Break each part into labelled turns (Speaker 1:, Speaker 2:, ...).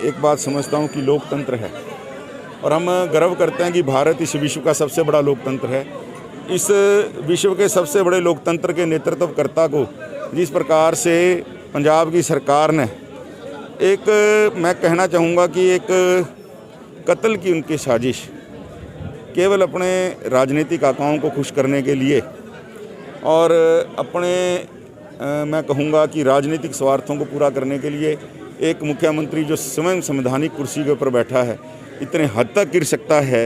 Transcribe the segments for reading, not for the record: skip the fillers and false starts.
Speaker 1: एक बात समझता हूँ कि लोकतंत्र है और हम गर्व करते हैं कि भारत इस विश्व का सबसे बड़ा लोकतंत्र है। इस विश्व के सबसे बड़े लोकतंत्र के नेतृत्वकर्ता को जिस प्रकार से पंजाब की सरकार ने मैं कहना चाहूँगा कि एक कत्ल की उनकी साजिश केवल अपने राजनीतिक आकाओं को खुश करने के लिए और मैं कहूँगा कि राजनीतिक स्वार्थों को पूरा करने के लिए एक मुख्यमंत्री जो स्वयं संवैधानिक कुर्सी के ऊपर बैठा है इतने हद तक गिर सकता है।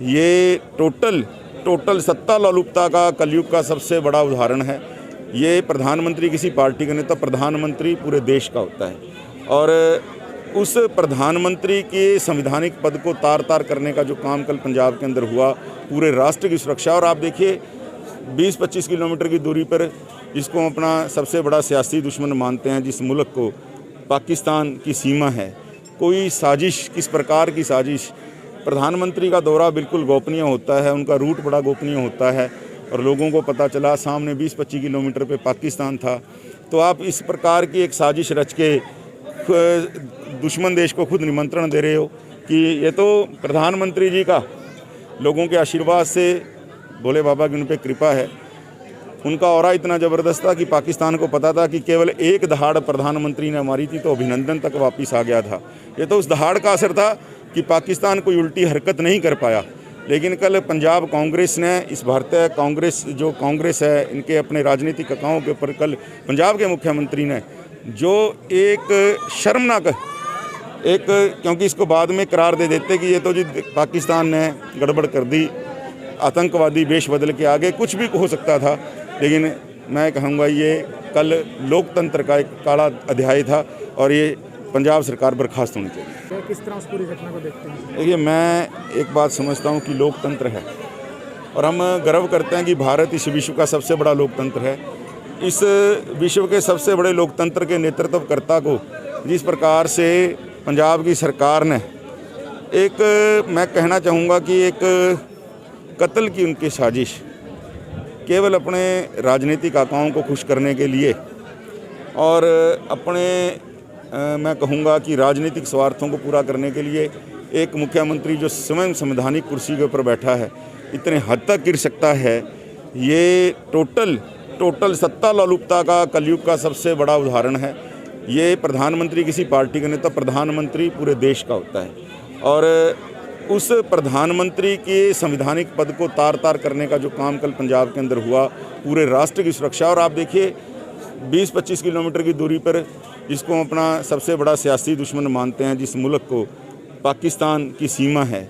Speaker 1: ये टोटल सत्ता लोलुपता का कलयुग का सबसे बड़ा उदाहरण है। ये प्रधानमंत्री किसी पार्टी का नहीं, तो प्रधानमंत्री पूरे देश का होता है और उस प्रधानमंत्री के संवैधानिक पद को तार करने का जो काम कल पंजाब के अंदर हुआ, पूरे राष्ट्र की सुरक्षा। और आप देखिए 20-25 किलोमीटर की दूरी पर जिसको हम अपना सबसे बड़ा सियासी दुश्मन मानते हैं, जिस मुल्क को पाकिस्तान की सीमा है, कोई साजिश, किस प्रकार की साजिश। प्रधानमंत्री का दौरा बिल्कुल गोपनीय होता है, उनका रूट बड़ा गोपनीय होता है और लोगों को पता चला सामने 20-25 किलोमीटर पे पाकिस्तान था। तो आप इस प्रकार की एक साजिश रच के दुश्मन देश को खुद निमंत्रण दे रहे हो कि ये तो प्रधानमंत्री जी का लोगों के आशीर्वाद से, भोले बाबा की उन पर कृपा है, उनका ऑरा इतना ज़बरदस्त था कि पाकिस्तान को पता था कि केवल एक दहाड़ प्रधानमंत्री ने मारी थी तो अभिनंदन तक वापस आ गया था। ये तो उस दहाड़ का असर था कि पाकिस्तान कोई उल्टी हरकत नहीं कर पाया। लेकिन कल पंजाब कांग्रेस ने, इस भारतीय कांग्रेस है, इनके अपने राजनीतिक आकाओं के ऊपर कल पंजाब के मुख्यमंत्री ने जो एक शर्मनाक क्योंकि इसको बाद में करार दे देते कि ये तो जी पाकिस्तान ने गड़बड़ कर दी, आतंकवादी वेश बदल के आगे कुछ भी हो सकता था। लेकिन मैं कहूँगा ये कल लोकतंत्र का एक काला अध्याय था और ये पंजाब सरकार बर्खास्त होनी चाहिए।
Speaker 2: किस तरह उस पूरी घटना को देखते हैं?
Speaker 1: देखिए, मैं एक बात समझता हूँ कि लोकतंत्र है और हम गर्व करते हैं कि भारत इस विश्व का सबसे बड़ा लोकतंत्र है। इस विश्व के सबसे बड़े लोकतंत्र के नेतृत्वकर्ता को जिस प्रकार से पंजाब की सरकार ने मैं कहना चाहूँगा कि एक कत्ल की उनकी साजिश केवल अपने राजनीतिक आकाओं को खुश करने के लिए और मैं कहूँगा कि राजनीतिक स्वार्थों को पूरा करने के लिए एक मुख्यमंत्री जो स्वयं संवैधानिक कुर्सी के ऊपर बैठा है इतने हद तक गिर सकता है। ये टोटल सत्ता लोलुपता का कलयुग का सबसे बड़ा उदाहरण है। ये प्रधानमंत्री किसी पार्टी का नहीं, तो प्रधानमंत्री पूरे देश का होता है और उस प्रधानमंत्री के संवैधानिक पद को तार करने का जो काम कल पंजाब के अंदर हुआ, पूरे राष्ट्र की सुरक्षा। और आप देखिए 20-25 किलोमीटर की दूरी पर जिसको हम अपना सबसे बड़ा सियासी दुश्मन मानते हैं, जिस मुल्क को पाकिस्तान की सीमा है,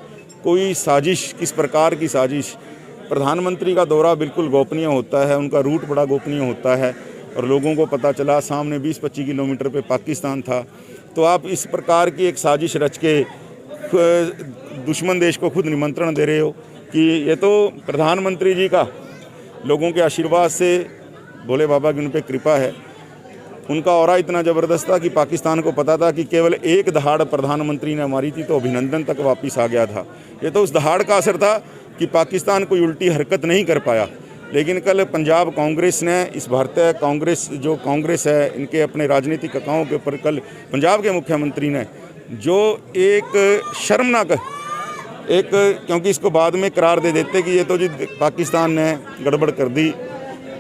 Speaker 1: कोई साजिश, किस प्रकार की साजिश। प्रधानमंत्री का दौरा बिल्कुल गोपनीय होता है, उनका रूट बड़ा गोपनीय होता है और लोगों को पता चला सामने 20-25 किलोमीटर पे पाकिस्तान था। तो आप इस प्रकार की एक साजिश रच के दुश्मन देश को खुद निमंत्रण दे रहे हो कि ये तो प्रधानमंत्री जी का लोगों के आशीर्वाद से, भोले बाबा की उन पर कृपा है, उनका ऑरा इतना ज़बरदस्त था कि पाकिस्तान को पता था कि केवल एक दहाड़ प्रधानमंत्री ने मारी थी तो अभिनंदन तक वापस आ गया था। ये तो उस दहाड़ का असर था कि पाकिस्तान कोई उल्टी हरकत नहीं कर पाया। लेकिन कल पंजाब कांग्रेस ने, इस भारतीय कांग्रेस है, इनके अपने राजनीतिक आकाओं के ऊपर कल पंजाब के मुख्यमंत्री ने जो एक शर्मनाक क्योंकि इसको बाद में करार दे देते कि ये तो जी पाकिस्तान ने गड़बड़ कर दी,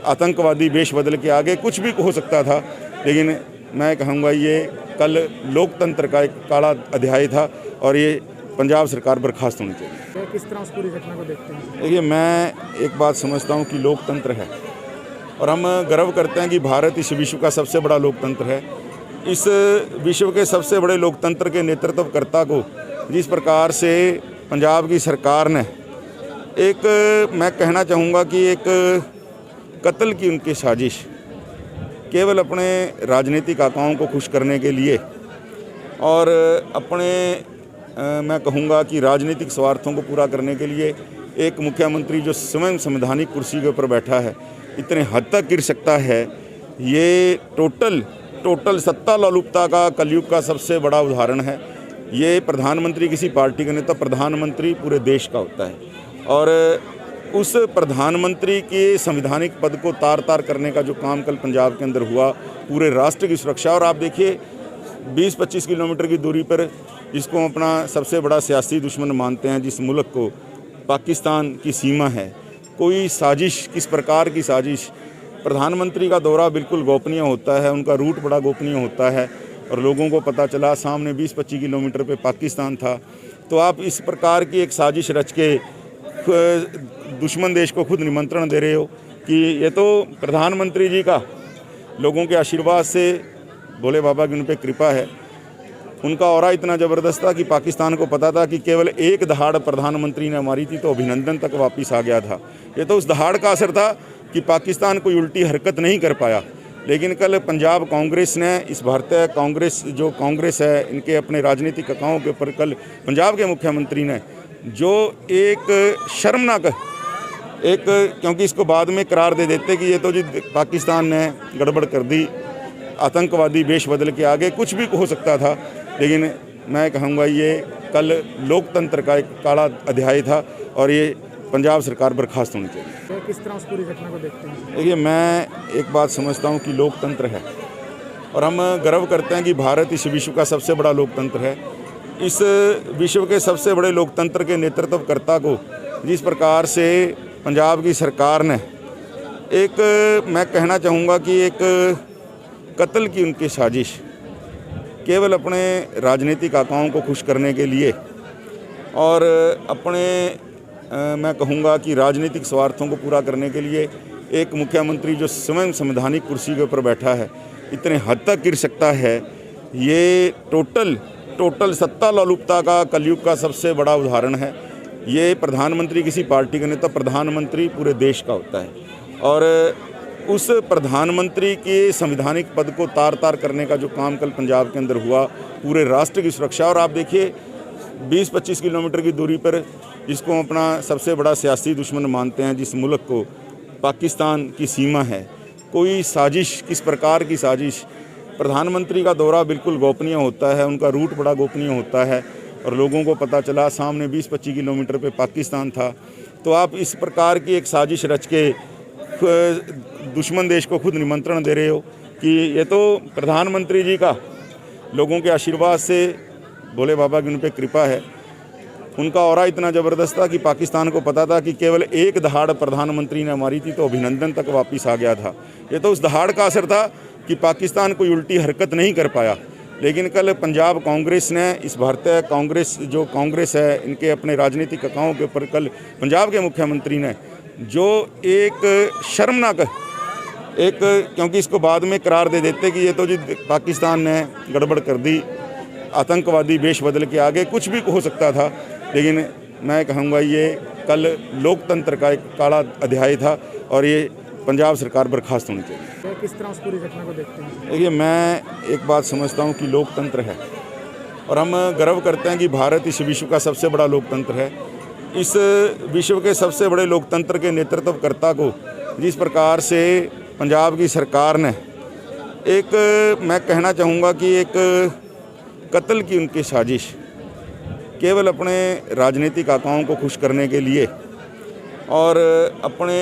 Speaker 1: आतंकवादी वेश बदल के आगे कुछ भी हो सकता था। लेकिन मैं कहूँगा ये कल लोकतंत्र का एक काला अध्याय था और ये पंजाब सरकार बर्खास्त होनी चाहिए।
Speaker 2: किस तरह उस पूरी घटना को देखते हैं?
Speaker 1: देखिए, मैं एक बात समझता हूँ कि लोकतंत्र है और हम गर्व करते हैं कि भारत इस विश्व का सबसे बड़ा लोकतंत्र है। इस विश्व के सबसे बड़े लोकतंत्र के नेतृत्वकर्ता को जिस प्रकार से पंजाब की सरकार ने मैं कहना चाहूँगा कि एक कत्ल की उनकी साजिश केवल अपने राजनीतिक आकाओं को खुश करने के लिए और मैं कहूँगा कि राजनीतिक स्वार्थों को पूरा करने के लिए एक मुख्यमंत्री जो स्वयं संवैधानिक कुर्सी के ऊपर बैठा है इतने हद तक गिर सकता है। ये टोटल सत्ता लोलुपता का कलयुग का सबसे बड़ा उदाहरण है। ये प्रधानमंत्री किसी पार्टी का नहीं, तो प्रधानमंत्री पूरे देश का होता है और उस प्रधानमंत्री के संवैधानिक पद को तार करने का जो काम कल पंजाब के अंदर हुआ, पूरे राष्ट्र की सुरक्षा। और आप देखिए 20-25 किलोमीटर की दूरी पर जिसको अपना सबसे बड़ा सियासी दुश्मन मानते हैं, जिस मुल्क को पाकिस्तान की सीमा है, कोई साजिश, किस प्रकार की साजिश। प्रधानमंत्री का दौरा बिल्कुल गोपनीय होता है, उनका रूट बड़ा गोपनीय होता है और लोगों को पता चला सामने 20-25 किलोमीटर पे पाकिस्तान था। तो आप इस प्रकार की एक साजिश रच के दुश्मन देश को खुद निमंत्रण दे रहे हो कि ये तो प्रधानमंत्री जी का लोगों के आशीर्वाद से, भोले बाबा की उन पर कृपा है, उनका ऑरा इतना ज़बरदस्त था कि पाकिस्तान को पता था कि केवल एक दहाड़ प्रधानमंत्री ने मारी थी तो अभिनंदन तक वापस आ गया था। ये तो उस दहाड़ का असर था कि पाकिस्तान कोई उल्टी हरकत नहीं कर पाया। लेकिन कल पंजाब कांग्रेस ने, इस भारतीय कांग्रेस जो कांग्रेस है, इनके अपने राजनीतिक अकाओं के ऊपर कल पंजाब के मुख्यमंत्री ने जो एक शर्मनाक क्योंकि इसको बाद में करार दे देते कि ये तो जी पाकिस्तान ने गड़बड़ कर दी, आतंकवादी वेश बदल के आगे कुछ भी हो सकता था। लेकिन मैं कहूँगा ये कल लोकतंत्र का एक काला अध्याय था और ये पंजाब सरकार बर्खास्त होनी चाहिए।
Speaker 2: तो किस तरह उस पूरी घटना को देखते हैं?
Speaker 1: देखिए, मैं एक बात समझता हूँ कि लोकतंत्र है और हम गर्व करते हैं कि भारत इस विश्व का सबसे बड़ा लोकतंत्र है। इस विश्व के सबसे बड़े लोकतंत्र के नेतृत्वकर्ता को जिस प्रकार से पंजाब की सरकार ने मैं कहना चाहूँगा कि एक कत्ल की उनकी साजिश, केवल अपने राजनीतिक आकाओं को खुश करने के लिए और अपने मैं कहूँगा कि राजनीतिक स्वार्थों को पूरा करने के लिए एक मुख्यमंत्री जो स्वयं संवैधानिक कुर्सी के ऊपर बैठा है इतने हद तक गिर सकता है। ये टोटल सत्ता लोलुपता का कलयुग का सबसे बड़ा उदाहरण है। ये प्रधानमंत्री किसी पार्टी का नहीं, तो प्रधानमंत्री पूरे देश का होता है और उस प्रधानमंत्री के संवैधानिक पद को तार तार करने का जो काम कल पंजाब के अंदर हुआ, पूरे राष्ट्र की सुरक्षा। और आप देखिए 20-25 किलोमीटर की दूरी पर जिसको अपना सबसे बड़ा सियासी दुश्मन मानते हैं, जिस मुल्क को पाकिस्तान की सीमा है, कोई साजिश, किस प्रकार की साजिश। प्रधानमंत्री का दौरा बिल्कुल गोपनीय होता है, उनका रूट बड़ा गोपनीय होता है और लोगों को पता चला सामने 20-25 किलोमीटर पे पाकिस्तान था। तो आप इस प्रकार की एक साजिश रच के दुश्मन देश को खुद निमंत्रण दे रहे हो कि ये तो प्रधानमंत्री जी का लोगों के आशीर्वाद से, भोले बाबा की उन पर कृपा है, उनका ऑरा इतना ज़बरदस्त था कि पाकिस्तान को पता था कि केवल एक दहाड़ प्रधानमंत्री ने मारी थी तो अभिनंदन तक वापस आ गया था। ये तो उस दहाड़ का असर था कि पाकिस्तान कोई उल्टी हरकत नहीं कर पाया। लेकिन कल पंजाब कांग्रेस ने, इस भारतीय कांग्रेस जो कांग्रेस है, इनके अपने राजनीतिक अकाओं के ऊपर कल पंजाब के मुख्यमंत्री ने जो एक शर्मनाक क्योंकि इसको बाद में करार दे देते कि ये तो जी पाकिस्तान ने गड़बड़ कर दी, आतंकवादी वेश बदल के आगे कुछ भी हो सकता था। लेकिन मैं कहूँगा ये कल लोकतंत्र का एक काला अध्याय था और ये पंजाब सरकार बर्खास्त होनी चाहिए।
Speaker 2: तो किस तरह उस पूरी घटना को देखते हैं?
Speaker 1: देखिए, मैं एक बात समझता हूँ कि लोकतंत्र है और हम गर्व करते हैं कि भारत इस विश्व का सबसे बड़ा लोकतंत्र है। इस विश्व के सबसे बड़े लोकतंत्र के नेतृत्वकर्ता को जिस प्रकार से पंजाब की सरकार ने मैं कहना चाहूँगा कि एक कत्ल की उनकी साजिश, केवल अपने राजनीतिक आकाओं को खुश करने के लिए और अपने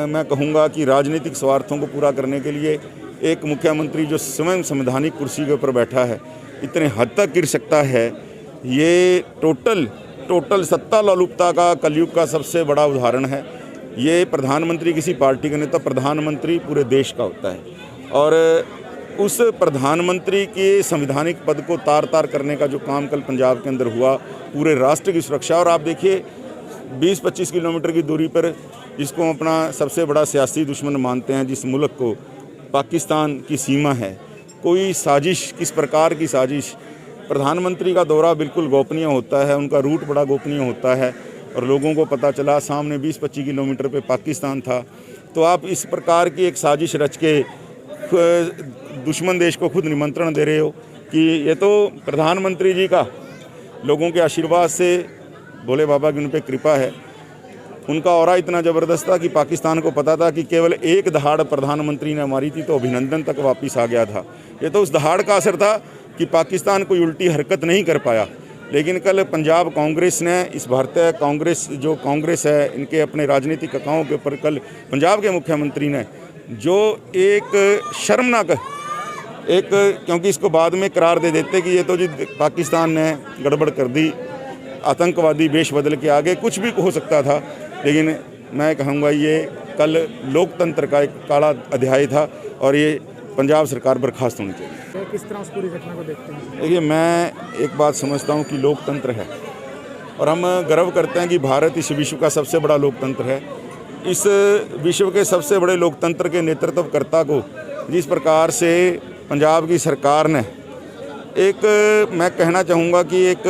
Speaker 1: मैं कहूँगा कि राजनीतिक स्वार्थों को पूरा करने के लिए एक मुख्यमंत्री जो स्वयं संवैधानिक कुर्सी के ऊपर बैठा है इतने हद तक गिर सकता है। ये टोटल सत्ता लोलुपता का कलयुग का सबसे बड़ा उदाहरण है। ये प्रधानमंत्री किसी पार्टी का नहीं, तो प्रधानमंत्री पूरे देश का होता है और उस प्रधानमंत्री के संवैधानिक पद को तार तार करने का जो काम कल पंजाब के अंदर हुआ, पूरे राष्ट्र की सुरक्षा। और आप देखिए 20-25 किलोमीटर की दूरी पर जिसको अपना सबसे बड़ा सियासी दुश्मन मानते हैं, जिस मुल्क को पाकिस्तान की सीमा है, कोई साजिश, किस प्रकार की साजिश। प्रधानमंत्री का दौरा बिल्कुल गोपनीय होता है, उनका रूट बड़ा गोपनीय होता है और लोगों को पता चला सामने 20-25 किलोमीटर पे पाकिस्तान था। तो आप इस प्रकार की एक साजिश रच के दुश्मन देश को खुद निमंत्रण दे रहे हो कि ये तो प्रधानमंत्री जी का लोगों के आशीर्वाद से, भोले बाबा की उन पर कृपा है, उनका ऑरा इतना ज़बरदस्त था कि पाकिस्तान को पता था कि केवल एक दहाड़ प्रधानमंत्री ने मारी थी तो अभिनंदन तक वापस आ गया था। ये तो उस दहाड़ का असर था कि पाकिस्तान कोई उल्टी हरकत नहीं कर पाया। लेकिन कल पंजाब कांग्रेस ने, इस भारतीय कांग्रेस जो कांग्रेस है, इनके अपने राजनीतिक अकाओं के ऊपर कल पंजाब के मुख्यमंत्री ने जो एक शर्मनाक एक क्योंकि इसको बाद में करार दे देते कि ये तो जी पाकिस्तान ने गड़बड़ कर दी, आतंकवादी वेश बदल के आगे कुछ भी हो सकता था। लेकिन मैं कहूँगा ये कल लोकतंत्र का एक काला अध्याय था और ये पंजाब सरकार बर्खास्त होनी चाहिए।
Speaker 2: तो किस तरह उस पूरी घटना को देखते हैं?
Speaker 1: देखिए, मैं एक बात समझता हूँ कि लोकतंत्र है और हम गर्व करते हैं कि भारत इस विश्व का सबसे बड़ा लोकतंत्र है। इस विश्व के सबसे बड़े लोकतंत्र के नेतृत्वकर्ता को जिस प्रकार से पंजाब की सरकार ने मैं कहना चाहूँगा कि एक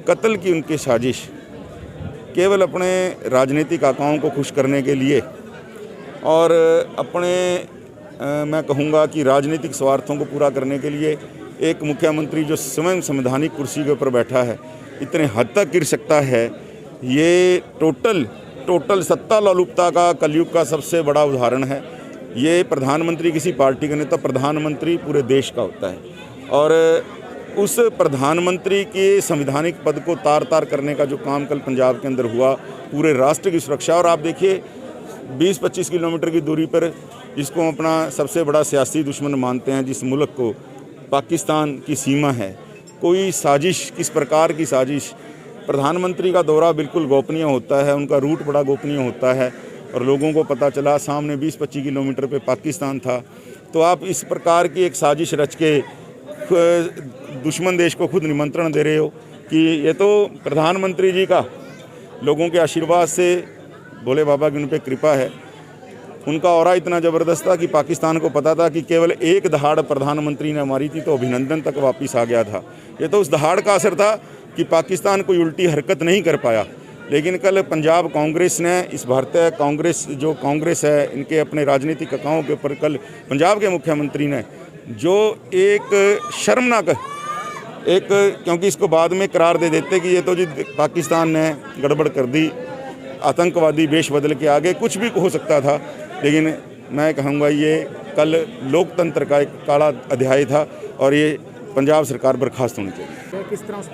Speaker 1: कत्ल की उनकी साजिश केवल अपने राजनीतिक आकाओं को खुश करने के लिए और अपने मैं कहूँगा कि राजनीतिक स्वार्थों को पूरा करने के लिए एक मुख्यमंत्री जो स्वयं संवैधानिक कुर्सी के ऊपर बैठा है इतने हद तक गिर सकता है। ये टोटल सत्ता लोलुपता का कलयुग का सबसे बड़ा उदाहरण है। ये प्रधानमंत्री किसी पार्टी का नहीं, तो प्रधानमंत्री पूरे देश का होता है और उस प्रधानमंत्री के संवैधानिक पद को तार तार करने का जो काम कल पंजाब के अंदर हुआ, पूरे राष्ट्र की सुरक्षा। और आप देखिए 20-25 किलोमीटर की दूरी पर जिसको हम अपना सबसे बड़ा सियासी दुश्मन मानते हैं, जिस मुल्क को पाकिस्तान की सीमा है, कोई साजिश, किस प्रकार की साजिश। प्रधानमंत्री का दौरा बिल्कुल गोपनीय होता है, उनका रूट बड़ा गोपनीय होता है और लोगों को पता चला सामने 20-25 किलोमीटर पे पाकिस्तान था। तो आप इस प्रकार की एक साजिश रच के दुश्मन देश को खुद निमंत्रण दे रहे हो कि ये तो प्रधानमंत्री जी का लोगों के आशीर्वाद से, भोले बाबा की उन पर कृपा है, उनका ऑरा इतना ज़बरदस्त था कि पाकिस्तान को पता था कि केवल एक दहाड़ प्रधानमंत्री ने मारी थी तो अभिनंदन तक वापस आ गया था। ये तो उस दहाड़ का असर था कि पाकिस्तान कोई उल्टी हरकत नहीं कर पाया। लेकिन कल पंजाब कांग्रेस ने, इस भारतीय कांग्रेस है, इनके अपने राजनीतिक आकाओं के ऊपर कल पंजाब के मुख्यमंत्री ने जो एक शर्मनाक क्योंकि इसको बाद में करार दे देते कि ये तो जी पाकिस्तान ने गड़बड़ कर दी, आतंकवादी वेश बदल के आगे कुछ भी हो सकता था। लेकिन मैं कहूँगा ये कल लोकतंत्र का एक काला अध्याय था और ये पंजाब सरकार बर्खास्त होनी चाहिए।
Speaker 2: तो किस तरह